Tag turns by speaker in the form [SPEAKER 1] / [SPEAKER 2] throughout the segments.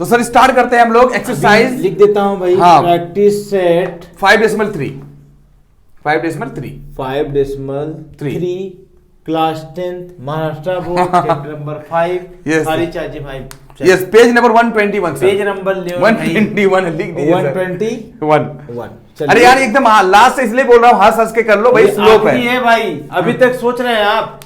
[SPEAKER 1] तो sir start करते हैं हम लोग एक्सरसाइज।
[SPEAKER 2] लिख देता हूं भाई।
[SPEAKER 1] हाँ।
[SPEAKER 2] Practice set
[SPEAKER 1] 5.3
[SPEAKER 2] 5.3 class 10th Maharashtra board chapter number 5
[SPEAKER 1] Yes,
[SPEAKER 2] सारी
[SPEAKER 1] sir.
[SPEAKER 2] चाची भाई।
[SPEAKER 1] Yes, page number 121 sir.
[SPEAKER 2] Page number
[SPEAKER 1] 121 लिख दीजिए सर।
[SPEAKER 2] 121।
[SPEAKER 1] अरे यार एकदम लास्ट से इसलिए बोल रहा हूँ, हंस हंस के कर लो भाई, स्लोप है
[SPEAKER 2] भाई। अभी तक सोच रहे हैं आप,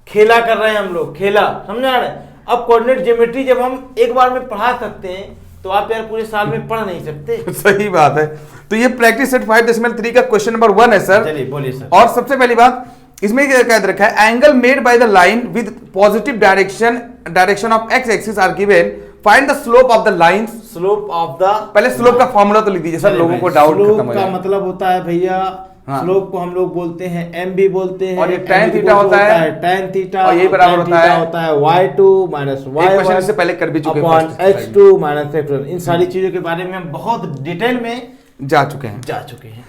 [SPEAKER 2] खेला कर रहे हैं हम लोग, खेला समझा रहे हैं। अब कोऑर्डिनेट ज्योमेट्री जब हम एक बार में पढ़ा सकते हैं तो आप यार पूरे साल में पढ़ नहीं सकते।
[SPEAKER 1] सही बात है। तो ये प्रैक्टिस सेट 5.3 का क्वेश्चन नंबर 1 है सर।
[SPEAKER 2] चलिए बोलिए सर।
[SPEAKER 1] और सबसे पहली बात इसमें क्या कह रखा है, angle made by the line with positive direction of X axis are given, find the slope of the line.
[SPEAKER 2] Slope of the,
[SPEAKER 1] पहले स्लोप का फॉर्मूला तो लिख दीजिए सर, लोगों को डाउट खत्म हो
[SPEAKER 2] स्लोप का
[SPEAKER 1] जाए।
[SPEAKER 2] मतलब होता है भैया, स्लोप को हम लोग बोलते हैं एम भी बोलते हैं,
[SPEAKER 1] और ये tan थीटा होता है,
[SPEAKER 2] tan थीटा,
[SPEAKER 1] और ये बराबर होता है
[SPEAKER 2] y2 माइनस
[SPEAKER 1] क्वेश्चन इससे पहले कर भी चुके हैं
[SPEAKER 2] अपॉन x2 माइनस x1। इन सारी चीजों के बारे में हम बहुत डिटेल में
[SPEAKER 1] जा चुके हैं।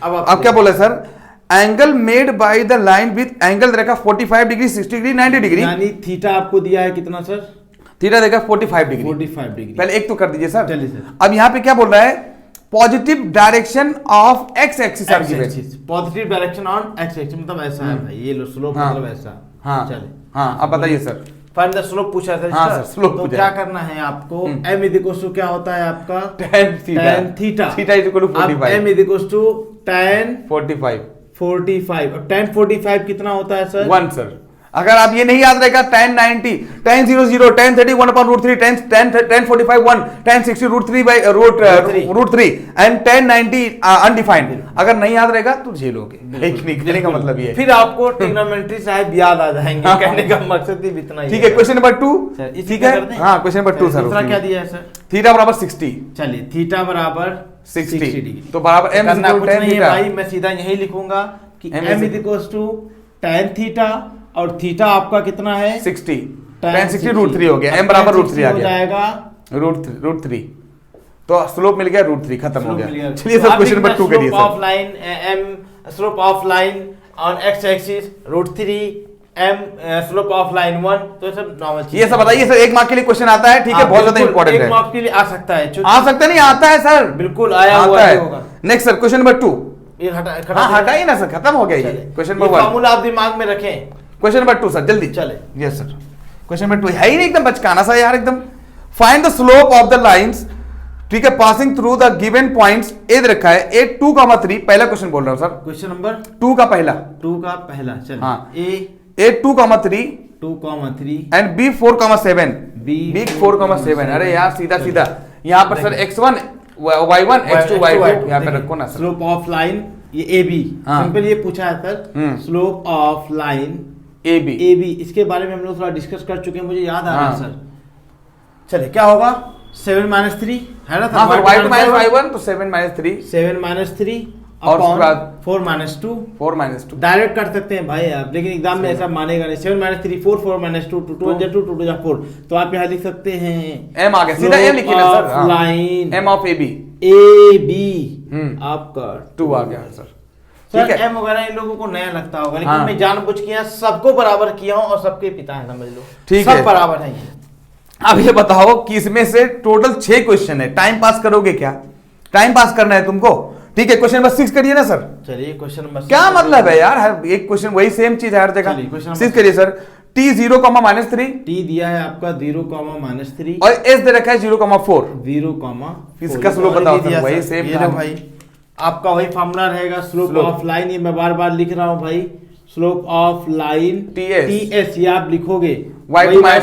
[SPEAKER 1] अब क्या बोला sir, angle made by the line with angle देखा 45 डिग्री, 60 डिग्री, 90 डिग्री,
[SPEAKER 2] यानी थीटा आपको दिया है कितना सर?
[SPEAKER 1] थीटा देखा 45 डिग्री।
[SPEAKER 2] 45 डिग्री।
[SPEAKER 1] पहले एक तो कर दीजिए सर।
[SPEAKER 2] चलिए सर।
[SPEAKER 1] अब यहाँ पे क्या बोल रहा है, positive direction of X axis are given.
[SPEAKER 2] Positive direction on X axis मतलब ऐसा है भाई, ये लो स्लोप
[SPEAKER 1] हाँ।
[SPEAKER 2] मतलब ऐसा।
[SPEAKER 1] हाँ
[SPEAKER 2] चलिए
[SPEAKER 1] हाँ, अब बताइए सर।
[SPEAKER 2] फाइंड द स्लोप पूछा था
[SPEAKER 1] हाँ
[SPEAKER 2] इसका।
[SPEAKER 1] सर, स्लोप
[SPEAKER 2] तो
[SPEAKER 1] पूछा
[SPEAKER 2] क्या
[SPEAKER 1] है।
[SPEAKER 2] करना है आपको, m इक्वल्स टू क्या होता है आपका
[SPEAKER 1] tan theta.
[SPEAKER 2] tan theta.
[SPEAKER 1] Theta is equal to 45।
[SPEAKER 2] m equals to tan
[SPEAKER 1] 45
[SPEAKER 2] 45। अब tan 45 कितना होता है सर?
[SPEAKER 1] 1 सर। अगर आप ये नहीं याद रहेगा, tan 90, tan 00, tan 30 1 upon root 3, tan 45 1, tan 60 root 3 by root 3 and tan 90 undefined। अगर नहीं याद रहेगा तो झेलोगे। कहने का मतलब ये है।
[SPEAKER 2] फिर आपको ट्रिग्नोमेट्री साहब याद आ जाएंगे। कहने का मकसद ही इतना ही
[SPEAKER 1] ठीक है, क्वेश्चन नंबर 2। ठीक है,
[SPEAKER 2] है।
[SPEAKER 1] हाँ क्वेश्चन नंबर 2 सर।
[SPEAKER 2] दूसरा क्या दिया है सर?
[SPEAKER 1] थीटा बराबर 60।
[SPEAKER 2] चलिए थीटा बराबर
[SPEAKER 1] 60
[SPEAKER 2] डिग्री।
[SPEAKER 1] तो बराबर m
[SPEAKER 2] करना कुछ
[SPEAKER 1] tan
[SPEAKER 2] नहीं है
[SPEAKER 1] थीटा।
[SPEAKER 2] भाई, मैं सीधा यही लिखूंगा कि
[SPEAKER 1] m
[SPEAKER 2] m equals to tan theta, और थीटा आपका कितना है?
[SPEAKER 1] 60। tan 60 रूट 3 हो गया, m बराबर रूट 3 आ
[SPEAKER 2] हो
[SPEAKER 1] गया,
[SPEAKER 2] जाएगा
[SPEAKER 1] रूट 3। तो स्लोप मिल गया, रूट 3 खत्म हो गया। चलिए
[SPEAKER 2] तो
[SPEAKER 1] सर
[SPEAKER 2] आप
[SPEAKER 1] क्वेश्चन नंबर 2 करिए
[SPEAKER 2] slope of
[SPEAKER 1] sir.
[SPEAKER 2] Line m, slope of line on x axis root 3 m, slope of line 1। तो सब नॉर्मल चीज
[SPEAKER 1] ये सब बताइए सर, एक मार्क के लिए क्वेश्चन आता है, ठीक है, बहुत ज्यादा इंपॉर्टेंट
[SPEAKER 2] एक
[SPEAKER 1] है।
[SPEAKER 2] मार्क के लिए आ सकता है।
[SPEAKER 1] आ सकता नहीं, आता है सर,
[SPEAKER 2] बिल्कुल आया हुआ
[SPEAKER 1] आता
[SPEAKER 2] ही
[SPEAKER 1] है।
[SPEAKER 2] होगा।
[SPEAKER 1] Next sir question number 2।
[SPEAKER 2] ये
[SPEAKER 1] हाँ हटाइए ना सर, खत्म हो गया ये क्वेश्चन नंबर 1।
[SPEAKER 2] फार्मूला आप दिमाग में रखें।
[SPEAKER 1] क्वेश्चन नंबर 2 सर, जल्दी
[SPEAKER 2] चले।
[SPEAKER 1] यस सर, क्वेश्चन नंबर 2 है ही नहीं, एकदम बचकाना सा यार एकदम। Find the slope of the lines, ठीक है, passing through the given points. A दे रखा है A2,3, पहला क्वेश्चन बोल रहा हूं सर,
[SPEAKER 2] क्वेश्चन नंबर
[SPEAKER 1] 2 का पहला।
[SPEAKER 2] 2 का पहला। चलिए
[SPEAKER 1] हाँ।
[SPEAKER 2] A
[SPEAKER 1] A2,3
[SPEAKER 2] 2,3
[SPEAKER 1] and B4,7। B4,7। अरे यार सीधा सीधा यहाँ पर sir x1 y1 x2 y2 यहाँ पे रखो ना सर।
[SPEAKER 2] स्लोप ऑफ लाइन ये AB,
[SPEAKER 1] हाँ।
[SPEAKER 2] सिंपल ये पूछा है sir. Slope of line
[SPEAKER 1] AB।
[SPEAKER 2] इसके बारे में हम लोग थोड़ा डिस्कस कर चुके हैं, मुझे याद आ रहा है
[SPEAKER 1] हाँ।
[SPEAKER 2] सर। चलिए क्या होगा, 7 - 3 है ना?
[SPEAKER 1] हाँ सर, y2 - y1 तो 7 - 3
[SPEAKER 2] 7 - 3
[SPEAKER 1] और उसके बाद
[SPEAKER 2] 4 - 2
[SPEAKER 1] 4 - 2।
[SPEAKER 2] डायरेक्ट कर सकते हैं भाई आप, लेकिन एग्जाम में ऐसा मानेगा नहीं। 7 - 3 4 4 - 2 2 2 2 2 2 4। तो आप यहाँ लिख सकते हैं
[SPEAKER 1] m आ गया, सीधा m लिखिए ना सर। हाँ।
[SPEAKER 2] Line
[SPEAKER 1] m of AB
[SPEAKER 2] AB आपका
[SPEAKER 1] 2 आ गया सर।
[SPEAKER 2] सर
[SPEAKER 1] ठीक है,
[SPEAKER 2] m वगैरह इन लोगों को नया लगता होगा, लेकिन
[SPEAKER 1] हाँ।
[SPEAKER 2] मैं जानबूझ के यहाँ सबको बराबर किया हूँ और सबके पिता है, समझ लो।
[SPEAKER 1] ठीक
[SPEAKER 2] सब
[SPEAKER 1] है।
[SPEAKER 2] बराबर है ये।
[SPEAKER 1] अब ये बताओ कि इसमें से टोटल 6 क्वेश्चन है, टाइम पास करोगे क्या? टाइम पास करना है तुमको, ठीक है। क्वेश्चन नंबर 6 करिए ना सर।
[SPEAKER 2] चलिए क्वेश्चन नंबर
[SPEAKER 1] क्या मतलब है यार, हर एक क्वेश्चन वही सेम चीज है हर जगह।
[SPEAKER 2] चलिए, क्वेश्चन
[SPEAKER 1] 6 करिए सर। T0, -3
[SPEAKER 2] t दिया है आपका 0, -3
[SPEAKER 1] और S दे रखा है 0,4।
[SPEAKER 2] 0,
[SPEAKER 1] इसका स्लोप बताओ सर, वही सेम
[SPEAKER 2] ये लो भाई, आपका वही फॉर्मूला रहेगा स्लोप ऑफ लाइन। ये मैं बार बार लिख रहा हूँ भाई, स्लोप ऑफ लाइन TS ये आप लिखोगे।
[SPEAKER 1] y2 - y1।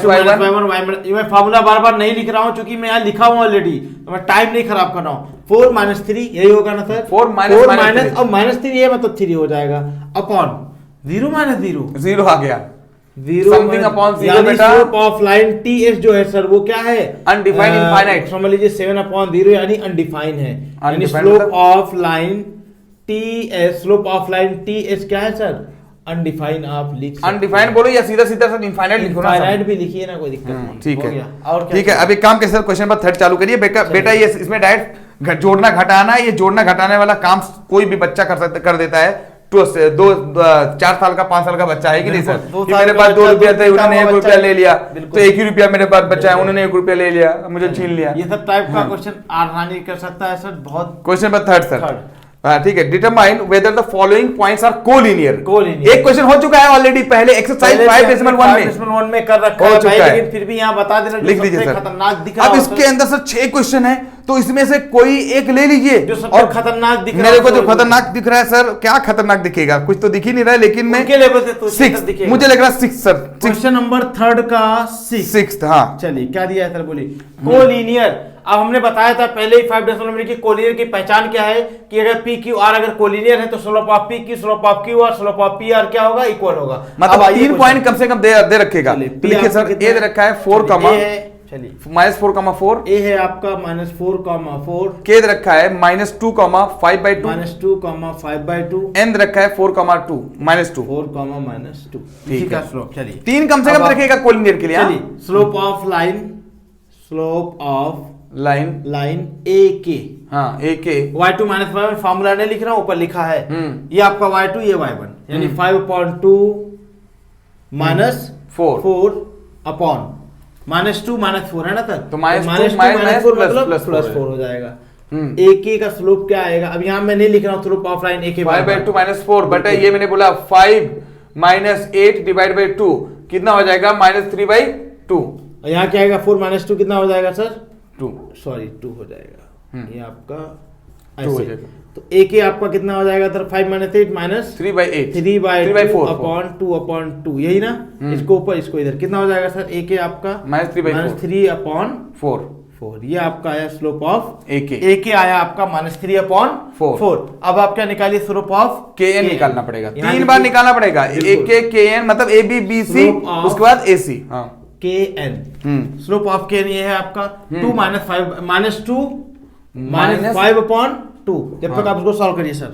[SPEAKER 2] मैं फॉर्मूला बार बार नहीं लिख रहा हूँ क्योंकि मैं यहाँ लिखा हूँ ऑलरेडी, तो मैं टाइम नहीं खराब कर रहा हूँ। 4 - 3 यही होगा ना सर?
[SPEAKER 1] 4 माइनस
[SPEAKER 2] और -3 ये मतलब 3 हो जाएगा अपॉन 0 - 0
[SPEAKER 1] 0 आ गया।
[SPEAKER 2] 0
[SPEAKER 1] Something upon 0
[SPEAKER 2] यानी
[SPEAKER 1] बेटा।
[SPEAKER 2] स्लोप ऑफ लाइन TS जो है सर वो क्या है?
[SPEAKER 1] Undefined infinite।
[SPEAKER 2] समझ लीजिए 7/0 यानी अनडिफाइंड है। यानी
[SPEAKER 1] Undefined
[SPEAKER 2] स्लोप
[SPEAKER 1] मतलब?
[SPEAKER 2] Of line TS, slope of line TS क्या है सर? अनडिफाइंड आप लिख सकते हैं।
[SPEAKER 1] अनडिफाइंड बोलो या सीधा सीधा सर इनफाइनाइट लिखो ना सर।
[SPEAKER 2] इनफाइनाइट भी लिखिए ना, कोई दिक्कत नहीं।
[SPEAKER 1] ठीक
[SPEAKER 2] हो
[SPEAKER 1] है,
[SPEAKER 2] गया। और क्या
[SPEAKER 1] ठीक है। अब एक काम कैसे सर, क्वेश्चन नंबर 3 चालू करिए बेटा। ये इसमें डायरेक्ट जोड़ना घटाना, ये जोड़ना घटाने वाला काम कोई भी बच्चा कर देता है। 4 साल का 5 साल का बच्चा है कि नहीं सर,
[SPEAKER 2] दो
[SPEAKER 1] कि
[SPEAKER 2] साल
[SPEAKER 1] मेरे
[SPEAKER 2] का
[SPEAKER 1] पास 2
[SPEAKER 2] बच्चा,
[SPEAKER 1] रुपया थे,
[SPEAKER 2] दो
[SPEAKER 1] उन्होंने
[SPEAKER 2] साल
[SPEAKER 1] 1
[SPEAKER 2] का
[SPEAKER 1] रुपया
[SPEAKER 2] बच्चा
[SPEAKER 1] ले लिया,
[SPEAKER 2] बिल्कुल।
[SPEAKER 1] तो 1 ही रुपया मेरे पास बच्चा है, उन्होंने 1 रुपया ले लिया, मुझे छीन लिया।
[SPEAKER 2] ये सब टाइप का क्वेश्चन आसानी कर सकता है सर, बहुत।
[SPEAKER 1] Question number 3 sir,
[SPEAKER 2] Third।
[SPEAKER 1] हाँ ठीक है, determine whether the following points are collinear.
[SPEAKER 2] Collinear।
[SPEAKER 1] एक क्वेश्चन हो चुका है ऑलरेडी पहले एक्सरसाइज 5.1
[SPEAKER 2] में कर रखा
[SPEAKER 1] हो
[SPEAKER 2] है
[SPEAKER 1] चुका
[SPEAKER 2] भाई,
[SPEAKER 1] है।
[SPEAKER 2] लेकिन फिर भी यहाँ बता देना जो
[SPEAKER 1] लिख लीजिए
[SPEAKER 2] सबसे
[SPEAKER 1] सर।
[SPEAKER 2] खतरनाक दिख रहा
[SPEAKER 1] अब
[SPEAKER 2] हो
[SPEAKER 1] इसके
[SPEAKER 2] सर।
[SPEAKER 1] अंदर सर 6 क्वेश्चन है, तो इसमें से कोई एक ले लीजिए।
[SPEAKER 2] जो सबसे खतरनाक दिख रहा
[SPEAKER 1] मेरे
[SPEAKER 2] हो
[SPEAKER 1] को जो
[SPEAKER 2] सर,
[SPEAKER 1] खतरनाक दिख रहा है सर, क्या खतरनाक दिखेगा, कुछ तो दिख ही नहीं रहा है, लेकिन मैं
[SPEAKER 2] उनके लेवल से तो
[SPEAKER 1] 6
[SPEAKER 2] दिखेगा।
[SPEAKER 1] मुझे लग रहा है 6 सर,
[SPEAKER 2] क्वेश्चन नंबर 3 का 6।
[SPEAKER 1] हाँ
[SPEAKER 2] चलिए क्या दिया है सर, बोलिए। कोलिनियर, अब हमने बताया था पहले ही 5.1 की कोलिनियर की पहचान क्या है, कि अगर पी क्यू आर अगर कोलिनियर है तो slope of P Q, slope of Q R, slope of P R क्या होगा, इक्वल होगा।
[SPEAKER 1] मतलब
[SPEAKER 2] अब आइए
[SPEAKER 1] 3
[SPEAKER 2] क्वेश्चन।
[SPEAKER 1] पॉइंट कम से कम दे रखेगा।
[SPEAKER 2] चलिए,
[SPEAKER 1] तो लिखिए
[SPEAKER 2] आपका
[SPEAKER 1] सर,
[SPEAKER 2] कितना
[SPEAKER 1] ए दे रखा है 4
[SPEAKER 2] चलिए,
[SPEAKER 1] कमा
[SPEAKER 2] A है, चलिए
[SPEAKER 1] -4,4,
[SPEAKER 2] ए है आपका -4,4,
[SPEAKER 1] के दे रखा है -2,5/2,
[SPEAKER 2] -2, 5/2,
[SPEAKER 1] एन दे रखा है 4,2 -2।
[SPEAKER 2] 4, -2
[SPEAKER 1] ठीक
[SPEAKER 2] इसी का
[SPEAKER 1] है।
[SPEAKER 2] स्लोप। चलिए
[SPEAKER 1] 3 कम से
[SPEAKER 2] अब
[SPEAKER 1] कम
[SPEAKER 2] आप-
[SPEAKER 1] रखेगा कोलिनियर के लिए। हाँ?
[SPEAKER 2] चलिए slope of line, slope of
[SPEAKER 1] line,
[SPEAKER 2] line A के,
[SPEAKER 1] हाँ ए के,
[SPEAKER 2] y2 -y1 फार्मूला नहीं लिख रहा हूं, ऊपर लिखा है। ये आपका y2, ये y1, यानी 5/2
[SPEAKER 1] 4
[SPEAKER 2] -4 अपॉन -2 -4 है ना सर,
[SPEAKER 1] तो -2
[SPEAKER 2] -4 मतलब
[SPEAKER 1] प्लस
[SPEAKER 2] +4 हो जाएगा। ए के का स्लोप क्या आएगा, अब यहाँ मैं नहीं लिख रहा हूँ स्लोप ऑफ लाइन ए के
[SPEAKER 1] 5/2 -4 बटा ये मैंने बोला 5 -8 डिवाइड बाई 2 कितना हो जाएगा, -3/2।
[SPEAKER 2] यहाँ क्या आएगा, 4 -2 कितना हो जाएगा सर,
[SPEAKER 1] 2
[SPEAKER 2] सॉरी 2 हो जाएगा। ये आपका
[SPEAKER 1] 2 हो
[SPEAKER 2] ऐसे,
[SPEAKER 1] जाएगा।
[SPEAKER 2] तो ए के आपका कितना हो जाएगा सर, 5 -8 माइनस
[SPEAKER 1] 3/8
[SPEAKER 2] 3/4 अपॉन 2/2, यही ना। इसको ऊपर इसको इधर कितना हो जाएगा सर, ए के आपका
[SPEAKER 1] -3/4
[SPEAKER 2] 3/4।
[SPEAKER 1] 4
[SPEAKER 2] ये आपका आया स्लोप ऑफ
[SPEAKER 1] ए के,
[SPEAKER 2] ए के आया आपका -3/4। अब आप क्या निकालिए, स्लोप ऑफ
[SPEAKER 1] के एन निकालना पड़ेगा,
[SPEAKER 2] यहाँ
[SPEAKER 1] 3 बार
[SPEAKER 2] देखिए।
[SPEAKER 1] निकालना पड़ेगा। ए के एन मतलब A B B C,
[SPEAKER 2] Slope of-
[SPEAKER 1] उसके बाद ए सी। हाँ
[SPEAKER 2] के एन, स्लोप ऑफ के एन ये है आपका 2 -2 -5/2, जब तक आप उसको सॉल्व करिए सर।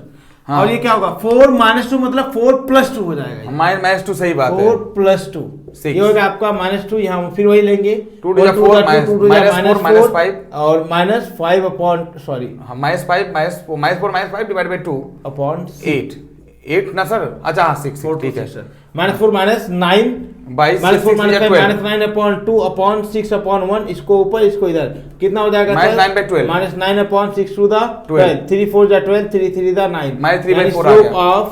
[SPEAKER 1] हाँ।
[SPEAKER 2] और ये क्या होगा, 4 -2 मतलब 4 + 2 हो जाएगा।
[SPEAKER 1] -2 सही बात है।
[SPEAKER 2] 4 + 2
[SPEAKER 1] Six।
[SPEAKER 2] ये होगा आपका -2, यहाँ फिर वही लेंगे
[SPEAKER 1] 2 to the 4 -4 -5
[SPEAKER 2] और -5 upon sorry
[SPEAKER 1] -4 divide by 2
[SPEAKER 2] upon
[SPEAKER 1] 8 ना सर, अच्छा हाँ 6 ठीक है
[SPEAKER 2] सर। -4 -9
[SPEAKER 1] 22
[SPEAKER 2] -4
[SPEAKER 1] 12
[SPEAKER 2] -9 अपॉन 2 अपॉन 6 अपॉन 1, इसको ऊपर इसको इधर कितना हो जाएगा,
[SPEAKER 1] -9/12
[SPEAKER 2] -9 upon 6 to the 12, 3 4 12, 3 3 9,
[SPEAKER 1] -3/4 uh
[SPEAKER 2] slope
[SPEAKER 1] गया।
[SPEAKER 2] ऑफ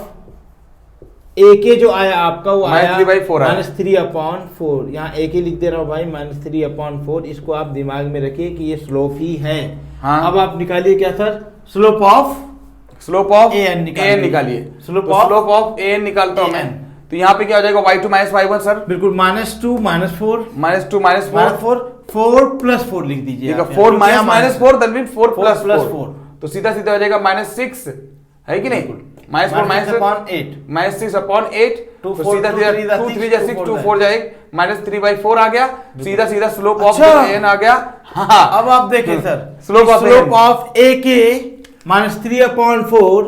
[SPEAKER 2] ए के जो आया आपका वो आया
[SPEAKER 1] -3/4 आया।
[SPEAKER 2] -3/4, यहाँ ए के लिख दे रहा हूँ भाई, -3/4, इसको आप दिमाग में रखिए कि ये स्लोप ही है।
[SPEAKER 1] हाँ।
[SPEAKER 2] अब आप निकालिए क्या सर, स्लोप ऑफ AN निकालिए।
[SPEAKER 1] Slope
[SPEAKER 2] Slope of
[SPEAKER 1] of N निकालता हूं मैं,
[SPEAKER 2] AN।
[SPEAKER 1] तो यहाँ पे क्या हो जाएगा, y2 -y1 सर,
[SPEAKER 2] बिल्कुल -2 -4
[SPEAKER 1] -2 -4
[SPEAKER 2] 4 + 4 लिख दीजिए
[SPEAKER 1] ठीक है,
[SPEAKER 2] आप
[SPEAKER 1] 4
[SPEAKER 2] यहाँ, क्योंकि
[SPEAKER 1] -4 दैट मीन 4
[SPEAKER 2] 4
[SPEAKER 1] +
[SPEAKER 2] +
[SPEAKER 1] 4, तो सीधा सीधा हो जाएगा -6 है कि नहीं, -4
[SPEAKER 2] -8
[SPEAKER 1] -6 अपॉन 8,
[SPEAKER 2] Two,
[SPEAKER 1] तो
[SPEAKER 2] four,
[SPEAKER 1] सीधा
[SPEAKER 2] two,
[SPEAKER 1] सीधा
[SPEAKER 2] three जा
[SPEAKER 1] 2
[SPEAKER 2] six,
[SPEAKER 1] 3 जा
[SPEAKER 2] two,
[SPEAKER 1] 6
[SPEAKER 2] four
[SPEAKER 1] 2
[SPEAKER 2] जाए।
[SPEAKER 1] 4 जाएगा, -3/4 आ गया, सीधा सीधा स्लोप ऑफ
[SPEAKER 2] अच्छा।
[SPEAKER 1] एन आ गया। हाँ
[SPEAKER 2] अब आप देखें sir,
[SPEAKER 1] Slope of
[SPEAKER 2] slope
[SPEAKER 1] AN।
[SPEAKER 2] Of A के -3/4,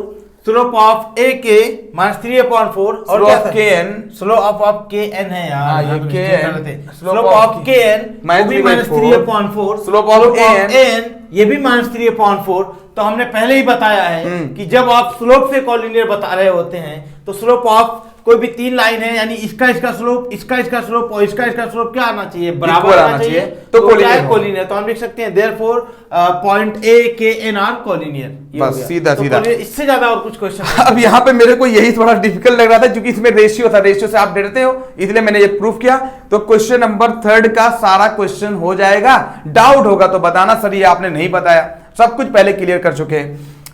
[SPEAKER 2] स्लोप ऑफ ए के -3/4 और
[SPEAKER 1] Slope
[SPEAKER 2] क्या
[SPEAKER 1] of
[SPEAKER 2] sir?
[SPEAKER 1] KN,
[SPEAKER 2] slope of के एन है यार,
[SPEAKER 1] हाँ, ये
[SPEAKER 2] हम
[SPEAKER 1] KN,
[SPEAKER 2] mistake कर रहे थे।
[SPEAKER 1] slope
[SPEAKER 2] स्लोप
[SPEAKER 1] of
[SPEAKER 2] ऑफ के N
[SPEAKER 1] -3/4,
[SPEAKER 2] -3/4,
[SPEAKER 1] slope of AN,
[SPEAKER 2] N ये भी -3/4। तो हमने पहले ही बताया है कि जब आप स्लोप से कॉलिनियर बता रहे होते हैं तो स्लोप ऑफ कोई भी 3 लाइन है, यानी इसका स्लोप, इसका स्लोप और इसका स्लोप क्या आना चाहिए, बराबर
[SPEAKER 1] Equal
[SPEAKER 2] आना चाहिए,
[SPEAKER 1] तो
[SPEAKER 2] क्या है,
[SPEAKER 1] collinear
[SPEAKER 2] collinear। तो हम लिख सकते हैं therefore point A K N R collinear.
[SPEAKER 1] बस सीधा सीधा।
[SPEAKER 2] इससे ज्यादा और कुछ क्वेश्चन
[SPEAKER 1] अब यहाँ पे मेरे को यही थोड़ा डिफिकल्ट लग रहा था, क्योंकि इसमें रेशियो था, रेशियो से आप डरते हो, इसलिए मैंने ये प्रूफ किया। तो क्वेश्चन नंबर 3 का सारा क्वेश्चन हो जाएगा। डाउट होगा तो बताना सर ये आपने नहीं बताया, सब कुछ पहले क्लियर कर चुके हैं।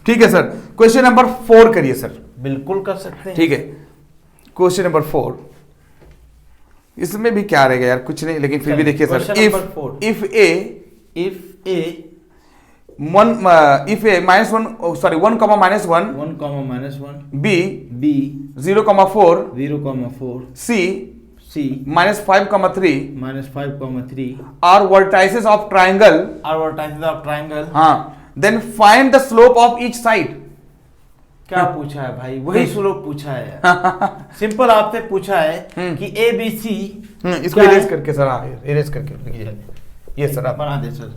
[SPEAKER 1] ठीक है सर, क्वेश्चन नंबर 4 करिए सर।
[SPEAKER 2] बिल्कुल कर सकते हैं।
[SPEAKER 1] ठीक है, क्वेश्चन नंबर 4, इसमें भी क्या रहेगा यार, कुछ नहीं, लेकिन फिर भी देखिए sir,
[SPEAKER 2] Question number 4.
[SPEAKER 1] If A
[SPEAKER 2] if A
[SPEAKER 1] -1 sorry 1, -1
[SPEAKER 2] 1,
[SPEAKER 1] B
[SPEAKER 2] B
[SPEAKER 1] 0,4
[SPEAKER 2] 0,4
[SPEAKER 1] C
[SPEAKER 2] C
[SPEAKER 1] -5,3
[SPEAKER 2] -5,3
[SPEAKER 1] are vertices of triangle,
[SPEAKER 2] are vertices of triangle.
[SPEAKER 1] हाँ, then find the slope of each side.
[SPEAKER 2] क्या पूछा है भाई, वही स्लोप पूछा है। सिंपल आपसे पूछा है कि ए बी सी,
[SPEAKER 1] इसको इरेज करके सर, हाँ इरेज करके लिखिए। ये सर आप
[SPEAKER 2] बना दे सर।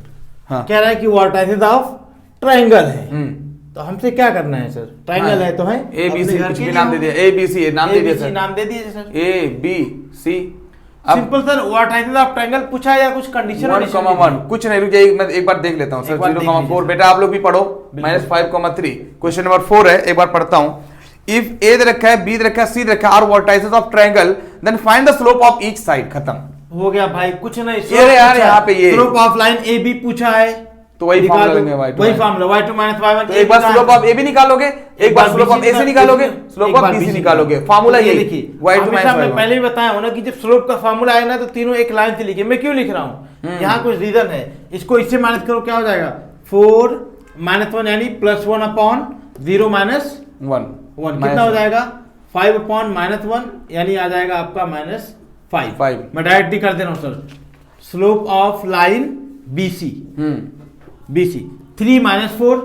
[SPEAKER 1] हाँ
[SPEAKER 2] कह रहा है कि वर्टाइसेस ऑफ ट्राइंगल है, तो तो हमसे क्या करना है सर? ट्रायंगल है तो है,
[SPEAKER 1] ए बी
[SPEAKER 2] अपने
[SPEAKER 1] सी
[SPEAKER 2] घर
[SPEAKER 1] कुछ
[SPEAKER 2] के
[SPEAKER 1] भी
[SPEAKER 2] लिए
[SPEAKER 1] नाम दे दिया, ए बी सी नाम दे दिया
[SPEAKER 2] ABC
[SPEAKER 1] सर,
[SPEAKER 2] नाम दे दिए सर।
[SPEAKER 1] ए बी सी। अब
[SPEAKER 2] simple sir, what type of triangle पूछा या कुछ कंडीशन?
[SPEAKER 1] 1,1 कुछ नहीं, रुक जाइए मैं एक बार देख लेता हूँ सर।
[SPEAKER 2] एक बार देख
[SPEAKER 1] 0,4
[SPEAKER 2] लीजिए।
[SPEAKER 1] बेटा आप लोग भी पढ़ो, -5,3 क्वेश्चन नंबर 4 है, एक बार पढ़ता हूँ। इफ ए दे रखा है, बी दे रखा है, सी दे रखा है, are vertices of triangle, then find the slope of each side. खत्म
[SPEAKER 2] हो गया भाई, कुछ नहीं।
[SPEAKER 1] ये यार यहाँ पे ये
[SPEAKER 2] slope of line A B पूछा है,
[SPEAKER 1] तो वही
[SPEAKER 2] निकाल
[SPEAKER 1] फार्मूला
[SPEAKER 2] दो।
[SPEAKER 1] लेंगे y2
[SPEAKER 2] वही फार्मूला y2 - y1।
[SPEAKER 1] तो एक बार स्लोप ऑफ ए भी निकालोगे, एक बार स्लोप ऑफ ए से निकालोगे, स्लोप ऑफ बी से निकालोगे। फार्मूला ये
[SPEAKER 2] लिखिए,
[SPEAKER 1] y2
[SPEAKER 2] हमेशा मैं
[SPEAKER 1] -y1।
[SPEAKER 2] पहले ही बताया हूं ना कि जब स्लोप का फार्मूला आए ना तो तीनों एक लाइन से लिखिए। मैं क्यों लिख रहा हूं, यहाँ कुछ रीजन है। इसको इससे माइनस करो, क्या हो जाएगा? 4 - 1 यानी +1 अपॉन 0 - 1 कितना हो जाएगा? 5 अपॉन -1 यानी आ जाएगा आपका -5। मैं डायरेक्ट ही कर दे रहा हूं sir. Slope of line BC 3 - 4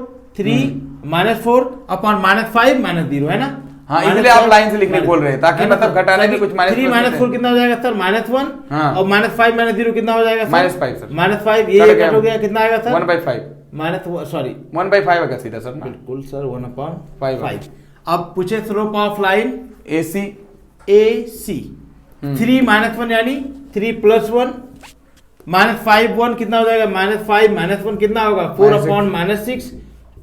[SPEAKER 2] -4 upon -5 -0 है ना?
[SPEAKER 1] हाँ, इसलिए आप लाइन से लिखने बोल रहे हैं ताकि मतलब घटाने की कुछ
[SPEAKER 2] -3 - 4 कितना हो जाएगा सर? -1।
[SPEAKER 1] हाँ।
[SPEAKER 2] और -5 -0 कितना हो जाएगा सर?
[SPEAKER 1] -5 सर।
[SPEAKER 2] -5 ये कट हो गया, कितना आएगा सर?
[SPEAKER 1] 1/5
[SPEAKER 2] सॉरी
[SPEAKER 1] 1/5 आएगा सीधा सर ना।
[SPEAKER 2] बिल्कुल सर,
[SPEAKER 1] 5।
[SPEAKER 2] 1/5। अब पूछे slope of line
[SPEAKER 1] AC
[SPEAKER 2] AC 3 - 1 यानी 3 + 1 -5 1 कितना हो जाएगा? -5 -1 कितना होगा? 4 अपॉन -6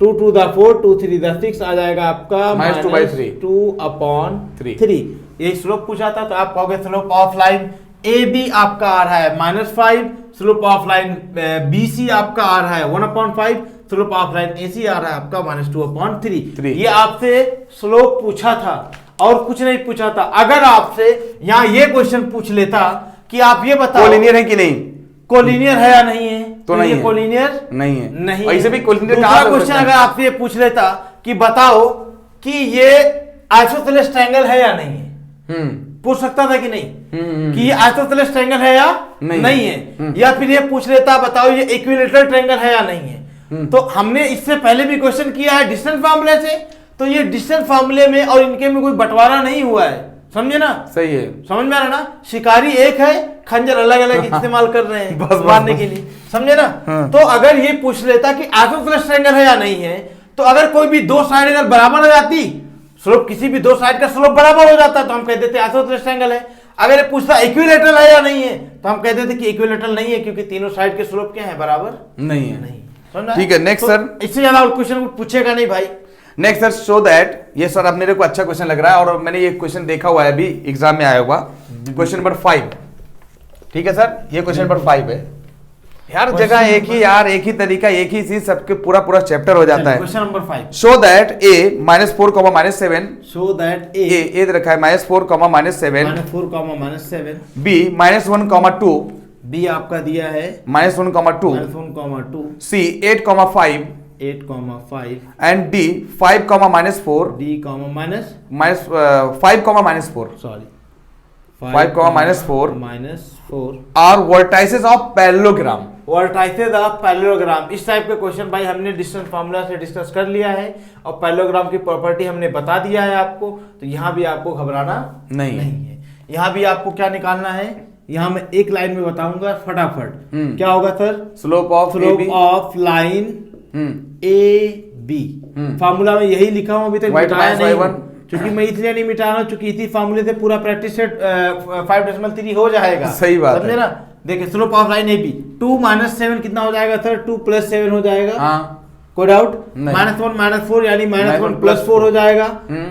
[SPEAKER 2] 2 to the 4 2 3 the 6 आ जाएगा आपका
[SPEAKER 1] -2/3
[SPEAKER 2] 2 अपॉन
[SPEAKER 1] 3।
[SPEAKER 2] 3। यही स्लोप पूछा था, तो आप कहोगे स्लोप ऑफ लाइन AB आपका आ रहा है -5, स्लोप ऑफ लाइन BC आपका आ रहा है 1/5, स्लोप ऑफ लाइन AC आ रहा है आपका -2/3। ये आपसे स्लोप पूछा था और कुछ नहीं पूछा था। अगर आपसे यहाँ ये क्वेश्चन पूछ लेता कि आप ये बताओ
[SPEAKER 1] कोलिनियर है कि नहीं,
[SPEAKER 2] कोलिनियर है या नहीं है,
[SPEAKER 1] तो नहीं है।
[SPEAKER 2] कोलिनियर
[SPEAKER 1] नहीं है,
[SPEAKER 2] नहीं
[SPEAKER 1] और इसे भी कोलिनियर
[SPEAKER 2] दूसरा
[SPEAKER 1] कहाँ से
[SPEAKER 2] क्वेश्चन
[SPEAKER 1] सकते हैं?
[SPEAKER 2] अगर आपसे ये पूछ लेता कि बताओ कि ये आइसोसेलेस ट्रायंगल है या नहीं है, पूछ सकता था कि नहीं कि ये आइसोसेलेस ट्रायंगल है या नहीं है। या फिर ये पूछ लेता बताओ ये इक्विलेटरल ट्रायंगल है या नहीं है। तो हमने इससे पहले भी क्वेश्चन किया है डिस्टेंस फार्मूले से, तो ये डिस्टेंस फार्मूले में और इनके में कोई बंटवारा नहीं हुआ है, समझे ना?
[SPEAKER 1] सही है,
[SPEAKER 2] समझ में आ रहा ना? शिकारी एक है, खंजर अलग अलग इस्तेमाल कर रहे हैं
[SPEAKER 1] बस,
[SPEAKER 2] मारने
[SPEAKER 1] बस।
[SPEAKER 2] के लिए, समझे ना? तो अगर ये पूछ लेता कि आइसोसेलेस ट्रायंगल है या नहीं है, तो अगर कोई भी दो साइड अगर बराबर हो जाती, स्लोप किसी भी दो साइड का स्लोप बराबर हो जाता, तो हम कह देते आइसोसेलेस ट्रायंगल है। अगर ये पूछता इक्विलेटरल है या नहीं है, तो हम कह देते कि इक्विलेटरल नहीं है, क्योंकि तीनों साइड के स्लोप क्या है? बराबर
[SPEAKER 1] नहीं है।
[SPEAKER 2] नहीं। समझा?
[SPEAKER 1] ठीक है, next
[SPEAKER 2] तो
[SPEAKER 1] सर।
[SPEAKER 2] इससे ज्यादा और क्वेश्चन पूछेगा नहीं भाई।
[SPEAKER 1] नेक्स्ट सर, शो दैट, ये सर अब मेरे को अच्छा क्वेश्चन लग रहा है और मैंने ये क्वेश्चन देखा हुआ है, अभी एग्जाम में आया हुआ। क्वेश्चन नंबर 5, ठीक है सर, ये क्वेश्चन नंबर 5 है। हर जगह एक ही यार, एक ही तरीका, एक ही चीज, सबके पूरा चैप्टर हो जाता है।
[SPEAKER 2] Question number 5,
[SPEAKER 1] show that A -4, -7,
[SPEAKER 2] show that
[SPEAKER 1] A दे रखा है -4, -7,
[SPEAKER 2] -4, -7,
[SPEAKER 1] B -1, 2,
[SPEAKER 2] बी आपका दिया है
[SPEAKER 1] -1, 2,
[SPEAKER 2] -1, 2,
[SPEAKER 1] C 8, 5
[SPEAKER 2] 8, 5,
[SPEAKER 1] and D 5, -4,
[SPEAKER 2] D minus
[SPEAKER 1] 5, -4
[SPEAKER 2] sorry
[SPEAKER 1] 5, -4
[SPEAKER 2] -4
[SPEAKER 1] are vertices of parallelogram।
[SPEAKER 2] Vertices of parallelogram. इस टाइप के क्वेश्चन भाई हमने डिस्टेंस फार्मूला से डिस्कस कर लिया है और पैरेललोग्राम की प्रॉपर्टी हमने बता दिया है आपको, तो यहाँ भी आपको घबराना नहीं है। यहाँ भी आपको क्या निकालना है, यहाँ मैं एक लाइन में बताऊंगा फटाफट। क्या होगा sir?
[SPEAKER 1] Slope
[SPEAKER 2] of line A B. Formula में यही लिखा हूं, अभी तक मिटाया नहीं, क्योंकि मैं इसलिए नहीं मिटा रहा हूं क्योंकि इसी फार्मूले से पूरा प्रैक्टिस सेट 5.3 हो जाएगा।
[SPEAKER 1] सही बात
[SPEAKER 2] समझे ना? देखिए slope of line A B 2 - 7 कितना हो जाएगा सर? 2 + 7 हो जाएगा।
[SPEAKER 1] हाँ,
[SPEAKER 2] कोई डाउट?
[SPEAKER 1] नहीं।
[SPEAKER 2] -1 -4 यानी -1 + 4 हो जाएगा।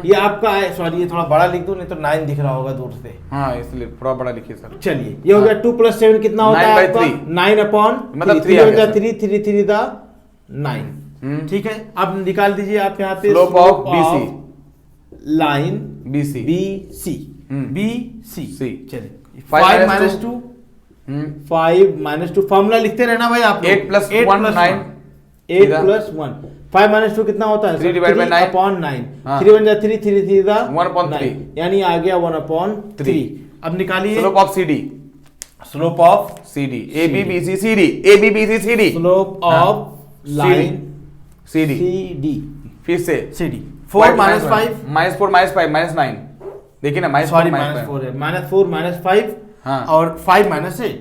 [SPEAKER 2] ये आपका है, सॉरी ये थोड़ा बड़ा लिख दूं, नहीं तो 9 दिख रहा होगा दूर से।
[SPEAKER 1] हाँ, इसलिए थोड़ा बड़ा लिखिए सर।
[SPEAKER 2] चलिए ये हो गया 2 + 7 कितना होता है आपका? 9 अपॉन
[SPEAKER 1] मतलब 3 आ गया सर।
[SPEAKER 2] 3 दा 9। ठीक है, अब निकाल दीजिए आप यहाँ पे
[SPEAKER 1] slope of BC
[SPEAKER 2] line
[SPEAKER 1] BC
[SPEAKER 2] BC। चलिए
[SPEAKER 1] 5
[SPEAKER 2] -2 5 - 2 फार्मूला लिखते रहना भाई आप लोग।
[SPEAKER 1] 8 + 1 9
[SPEAKER 2] 8 + 1 5 - 2 कितना होता है?
[SPEAKER 1] 3 / 9
[SPEAKER 2] अपॉन 9।
[SPEAKER 1] हाँ।
[SPEAKER 2] 3 × 3 3 दा
[SPEAKER 1] 1/3
[SPEAKER 2] यानी आ गया 1/3। अब निकालिए
[SPEAKER 1] slope of CD
[SPEAKER 2] slope of
[SPEAKER 1] CD AB BC CD AB BC CD
[SPEAKER 2] slope of line
[SPEAKER 1] CD
[SPEAKER 2] CD
[SPEAKER 1] फिर से
[SPEAKER 2] CD 4 - 5
[SPEAKER 1] -4 -5 -9, देखिए ना,
[SPEAKER 2] सॉरी
[SPEAKER 1] -4
[SPEAKER 2] -4 है, -4 -5
[SPEAKER 1] हाँ।
[SPEAKER 2] और 5 - 8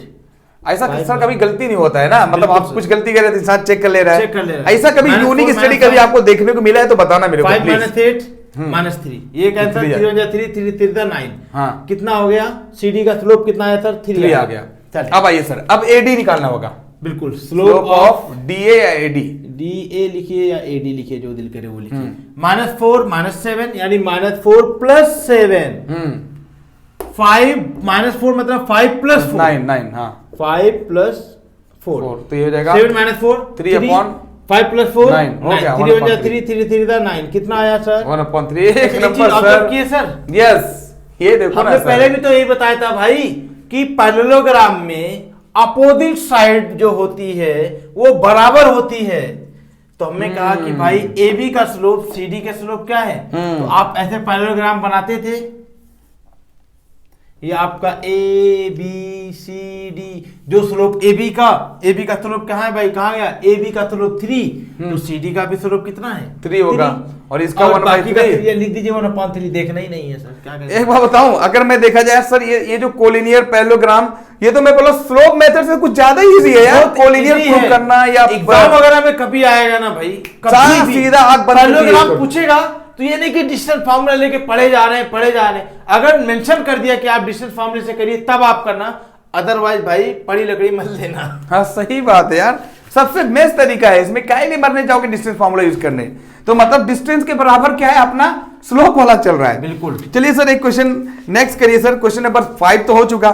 [SPEAKER 1] ऐसा सर कभी गलती नहीं होता है ना, मतलब आप कुछ गलती कर रहे थे साथ चेक कर ले रहा
[SPEAKER 2] चेक कर ले रहा है।
[SPEAKER 1] ऐसा कभी यूनिक स्टडी कभी आपको देखने को मिला है तो बताना मेरे को
[SPEAKER 2] 5
[SPEAKER 1] प्लीज।
[SPEAKER 2] माइनस 8 माइनस 3, ये कैंसर 3 हो जाए 3 3 3 9।
[SPEAKER 1] हाँ
[SPEAKER 2] कितना हो गया? CD का स्लोप कितना आया सर? 3
[SPEAKER 1] आ गया। अब आइए सर, अब एडी निकालना होगा।
[SPEAKER 2] बिल्कुल,
[SPEAKER 1] स्लोप ऑफ डीए या एडी,
[SPEAKER 2] DA लिखिए या AD लिखिए, जो दिल करे वो लिखिए। -4 -7 यानी -4 + 7, 5 -4 मतलब 5 + 4,
[SPEAKER 1] 9 हाँ
[SPEAKER 2] 5 + 4
[SPEAKER 1] तो ये हो जाएगा
[SPEAKER 2] 7 - 4
[SPEAKER 1] 3 upon
[SPEAKER 2] 5 + 4
[SPEAKER 1] 9 हो गया
[SPEAKER 2] 3 हो जाए 3 3 3 9, कितना आया सर?
[SPEAKER 1] 1/3। एक
[SPEAKER 2] ये
[SPEAKER 1] नंबर
[SPEAKER 2] चीज ऑब्जर्व किए सर?
[SPEAKER 1] यस, ये देखो ना
[SPEAKER 2] हमने
[SPEAKER 1] सर।
[SPEAKER 2] पहले भी तो यही बताया था भाई कि पैरेललोग्राम में अपोजिट साइड जो होती है वो बराबर होती है। तो हमने कहा कि भाई AB का स्लोप CD का स्लोप क्या है, तो आप ऐसे पैरेललोग्राम बनाते थे। ये आपका ABCD जो स्लोप AB का स्लोप कहाँ है भाई, कहाँ गया? AB का स्लोप 3, तो CD का भी स्लोप कितना है?
[SPEAKER 1] 3 होगा, और इसका 1/3
[SPEAKER 2] लिख दीजिए 1/3, देखना ही नहीं है सर, क्या करें?
[SPEAKER 1] एक बात बताऊं, अगर मैं देखा जाए सर ये जो कोलिनियर पैरेललोग्राम, ये तो मैं बोला स्लोप मेथड से कुछ ज्यादा इजी है यार, कोलिनियर प्रूव करना या
[SPEAKER 2] एग्जाम वगैरह में कभी आएगा ना भाई,
[SPEAKER 1] सारा सीधा हाथ बंद करके
[SPEAKER 2] पैरेललोग्राम पूछेगा तो ये नहीं कि डिस्टेंस फार्मूला लेके पढ़े जा रहे हैं। अगर मेंशन कर दिया कि आप डिस्टेंस फार्मूले से करिए तब आप करना, अदरवाइज भाई पड़ी लकड़ी मत लेना।
[SPEAKER 1] हाँ सही बात है यार, सबसे बेस्ट तरीका है इसमें, काहे नहीं मरने जाओगे डिस्टेंस फार्मूला यूज करने। तो मतलब डिस्टेंस के बराबर क्या है अपना स्लोप वाला चल रहा है।
[SPEAKER 2] बिल्कुल।
[SPEAKER 1] चलिए सर एक क्वेश्चन नेक्स्ट करिए सर, क्वेश्चन नंबर 5 तो हो चुका,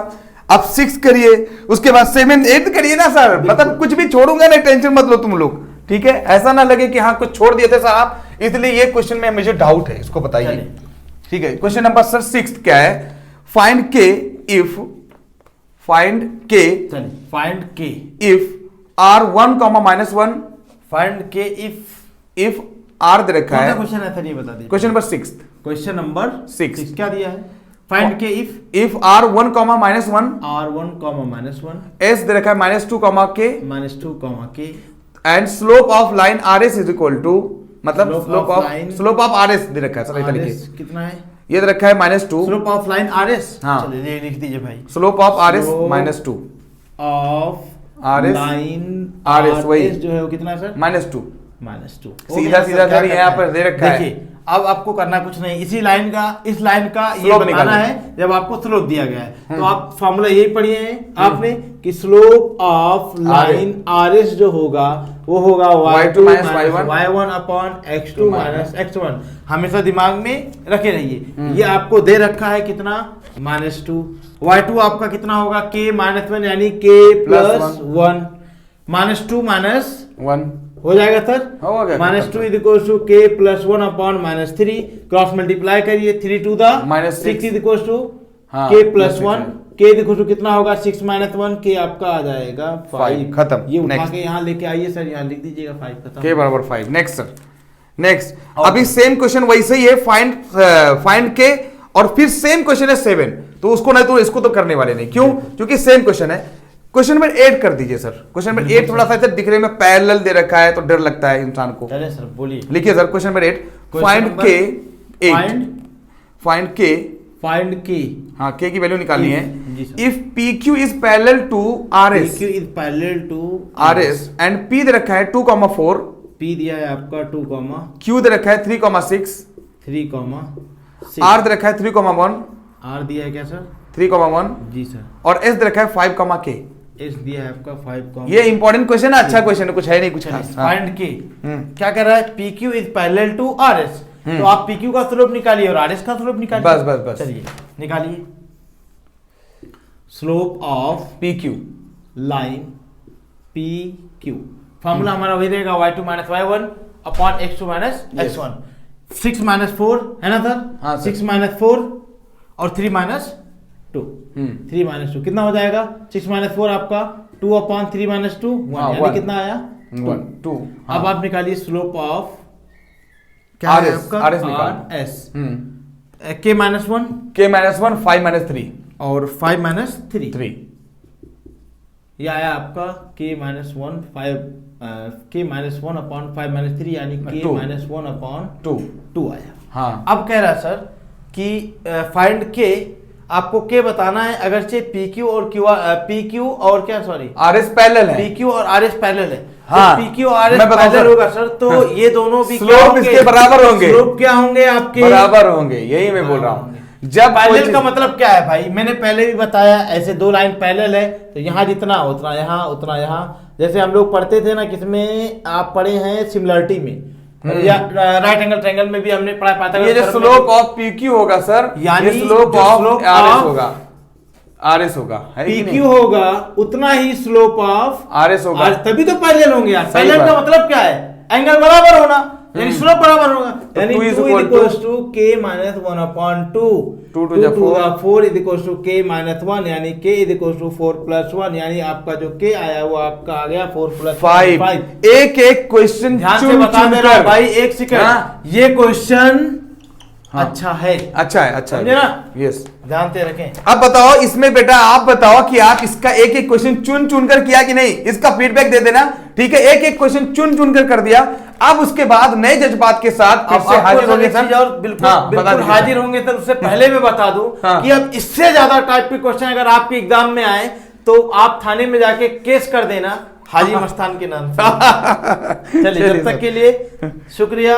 [SPEAKER 1] अब 6 करिए, उसके बाद 7 8 करिए ना सर, मतलब कुछ भी छोड़ूंगा नहीं, टेंशन मत लो तुम लोग, ठीक है? ऐसा ना लगे कि हाँ कुछ छोड़ दिए थे सर आप, इसलिए ये क्वेश्चन में मुझे डाउट है, इसको बताइए। ठीक है, क्वेश्चन नंबर सर 6 क्या है? फाइंड के इफ फाइंड के इफ R1, -1,
[SPEAKER 2] फाइंड के
[SPEAKER 1] इफ R दे रखा है।
[SPEAKER 2] क्वेश्चन है सर, ये बता दीजिए।
[SPEAKER 1] क्वेश्चन नंबर 6,
[SPEAKER 2] क्वेश्चन नंबर
[SPEAKER 1] 6
[SPEAKER 2] क्या दिया है? फाइंड के
[SPEAKER 1] इफ R1, -1,
[SPEAKER 2] R1, -1,
[SPEAKER 1] S दे रखा है -2, K
[SPEAKER 2] -2, K
[SPEAKER 1] and slope of line RS is equal to, मतलब
[SPEAKER 2] Slope
[SPEAKER 1] स्लोप ऑफ RS दे रखा है सर, इधर लिखिए,
[SPEAKER 2] RS कितना है?
[SPEAKER 1] ये दे रखा है -2,
[SPEAKER 2] स्लोप ऑफ लाइन RS,
[SPEAKER 1] हाँ।
[SPEAKER 2] चलिए लिख दीजिए भाई,
[SPEAKER 1] slope of RS -2
[SPEAKER 2] of
[SPEAKER 1] RS
[SPEAKER 2] line
[SPEAKER 1] RS वही
[SPEAKER 2] जो है वो कितना है सर?
[SPEAKER 1] -2
[SPEAKER 2] -2।
[SPEAKER 1] सीधा सीधा सर यहाँ पर दे रखा है।
[SPEAKER 2] देखिए अब आपको करना कुछ नहीं, इस लाइन का ये
[SPEAKER 1] Slope
[SPEAKER 2] बताना
[SPEAKER 1] निकालना
[SPEAKER 2] है। जब आपको स्लोप दिया गया है तो आप फॉर्मूला यही पढ़िए हैं आपने कि स्लोप ऑफ लाइन RS जो होगा वो होगा y2 y1 upon x2 x1। हमेशा दिमाग में रखे रहिए, ये आपको दे रखा है कितना? -2। y2 आपका कितना होगा? k -1 यानी k + 1, -2 -1 हो जाएगा sir, -2 is equal to k + 1 upon -3, cross multiply करिए, 3 to the -6 is equal to k + 1, k is equal to कितना होगा? 6 - 1, k आपका आ जाएगा 5।
[SPEAKER 1] खत्म।
[SPEAKER 2] ये उठा के यहाँ लेके आइए सर, यहाँ लिख दीजिएगा 5 खत्म।
[SPEAKER 1] k = 5। नेक्स्ट सर, नेक्स्ट अभी सेम क्वेश्चन वैसे ही है, फाइंड के, और फिर सेम क्वेश्चन है 7, तो उसको नहीं तो इसको तो करने वाले नहीं, क्यों? क्योंकि सेम क्वेश्चन है। क्वेश्चन नंबर 8 कर दीजिए सर, क्वेश्चन नंबर 8 थोड़ा सा दिखने में पैरेलल दे रखा है तो डर लगता है इंसान को।
[SPEAKER 2] चलिए सर बोलिए,
[SPEAKER 1] लिखिए सर क्वेश्चन नंबर 8, फाइंड के हाँ के की वैल्यू निकालनी है। If PQ is parallel to RS,
[SPEAKER 2] PQ is parallel to
[SPEAKER 1] RS and P दे रखा है 2,4,
[SPEAKER 2] P दिया है आपका 2,
[SPEAKER 1] Q दे रखा है 3,6,
[SPEAKER 2] 3,6,
[SPEAKER 1] R दे रखा है 3,1,
[SPEAKER 2] R दिया है क्या सर?
[SPEAKER 1] 3,1
[SPEAKER 2] जी सर,
[SPEAKER 1] और S दे रखा है 5, K।
[SPEAKER 2] S दिया है आपका 5,
[SPEAKER 1] ये इंपॉर्टेंट क्वेश्चन है, अच्छा क्वेश्चन है, कुछ है नहीं कुछ खास।
[SPEAKER 2] फाइंड के क्या कर रहा है? PQ is parallel to RS, तो आप PQ का स्लोप निकालिए और RS का स्लोप निकालिए।
[SPEAKER 1] बस
[SPEAKER 2] चलिए निकालिए, slope of
[SPEAKER 1] PQ
[SPEAKER 2] line PQ, formula हमारा वही रहेगा y2 - y1 upon x2 - x1। 6 - 4 है ना सर?
[SPEAKER 1] हाँ,
[SPEAKER 2] 6 - 4 और 3 - 2, 3 - 2 कितना हो जाएगा? 6 - 4 आपका 2 अपॉन 3 - 2 1, यानी कितना आया?
[SPEAKER 1] 2।
[SPEAKER 2] अब आप निकालिए स्लोप ऑफ क्या है आपका?
[SPEAKER 1] RS निकालिए।
[SPEAKER 2] RS k - 1
[SPEAKER 1] K -1 5 - 3
[SPEAKER 2] और 5 - 3
[SPEAKER 1] 3
[SPEAKER 2] ये आया आपका k - 1 5 k - 1 अपॉन 5 - 3 यानी k - 1 अपॉन 2 आया।
[SPEAKER 1] हाँ
[SPEAKER 2] अब कह रहा सर कि फाइंड के आपको के बताना है, अगरचे PQ और PQ और क्या, सॉरी
[SPEAKER 1] RS पैरेलल है।
[SPEAKER 2] PQ और RS पैरेलल है।
[SPEAKER 1] हाँ,
[SPEAKER 2] तो PQ और RS
[SPEAKER 1] मैं बताऊं
[SPEAKER 2] पैरेलल
[SPEAKER 1] सर।
[SPEAKER 2] होगा सर, तो
[SPEAKER 1] हाँ,
[SPEAKER 2] ये दोनों भी क्या
[SPEAKER 1] स्लोप
[SPEAKER 2] होंगे?
[SPEAKER 1] इसके बराबर होंगे।
[SPEAKER 2] स्लोप क्या होंगे आपके?
[SPEAKER 1] बराबर होंगे, यही मैं बोल रहा हूँ। जब
[SPEAKER 2] पैरेलल का मतलब क्या है भाई, मैंने पहले भी बताया, ऐसे दो लाइन पैरेलल है तो यहाँ जितना उतना यहाँ, उतना यहाँ। जैसे हम लोग पढ़ते थे ना, किसमें आप पढ़े हैं, सिमिलरिटी में या राइट एंगल ट्रायंगल में भी हमने पढ़ा, पाइथागोरस
[SPEAKER 1] ये जो
[SPEAKER 2] थ्योरम में
[SPEAKER 1] स्लोप ऑफ PQ होगा सर,
[SPEAKER 2] यानी
[SPEAKER 1] ये स्लोप
[SPEAKER 2] जो
[SPEAKER 1] ऑफ
[SPEAKER 2] slope
[SPEAKER 1] RS
[SPEAKER 2] of
[SPEAKER 1] होगा, RS होगा, है कि
[SPEAKER 2] PQ
[SPEAKER 1] नहीं?
[SPEAKER 2] होगा उतना ही स्लोप ऑफ
[SPEAKER 1] RS होगा।
[SPEAKER 2] तभी तो पैरेलल होंगे यार।
[SPEAKER 1] सही
[SPEAKER 2] पैरेलल का
[SPEAKER 1] बात।
[SPEAKER 2] मतलब क्या है, एंगल बराबर होना, यानी स्लोप बराबर होगा, यानी
[SPEAKER 1] 2
[SPEAKER 2] 2
[SPEAKER 1] is equal
[SPEAKER 2] equals to k minus 1/2,
[SPEAKER 1] 2 to the
[SPEAKER 2] 4 is equals to k minus 1, यानी k is equals to 4 plus 1, यानी आपका जो k आया वो आपका आ गया 4 प्लस
[SPEAKER 1] 5। एक एक क्वेश्चन
[SPEAKER 2] ध्यान से
[SPEAKER 1] चुन
[SPEAKER 2] बता
[SPEAKER 1] चुन
[SPEAKER 2] दे रहा हूं
[SPEAKER 1] कर।
[SPEAKER 2] भाई, एक सेकंड,
[SPEAKER 1] हाँ।
[SPEAKER 2] ये क्वेश्चन
[SPEAKER 1] हाँ।
[SPEAKER 2] अच्छा है,
[SPEAKER 1] अच्छा है, अच्छा
[SPEAKER 2] समझे
[SPEAKER 1] है
[SPEAKER 2] ना?
[SPEAKER 1] यस।
[SPEAKER 2] ध्यान से रखें।
[SPEAKER 1] अब बताओ इसमें बेटा, आप बताओ कि आप इसका एक एक क्वेश्चन चुन चुन कर किया कि नहीं, इसका फीडबैक दे देना, ठीक है? एक एक क्वेश्चन चुन चुन कर दिया। अब उसके बाद नए जज्बात के साथ फिर से हाजिर होंगे सर,
[SPEAKER 2] और बिल्कुल
[SPEAKER 1] हाँ, बता
[SPEAKER 2] बिल्कुल
[SPEAKER 1] दीजिए
[SPEAKER 2] हाजिर होंगे सर। उससे पहले मैं बता दूं
[SPEAKER 1] हाँ।
[SPEAKER 2] कि अब इससे ज्यादा टाइप के क्वेश्चन अगर आपके एग्जाम में आए तो आप थाने में जाके केस कर देना हाजी मस्तान के नाम से। चलिए, जब तक के लिए शुक्रिया।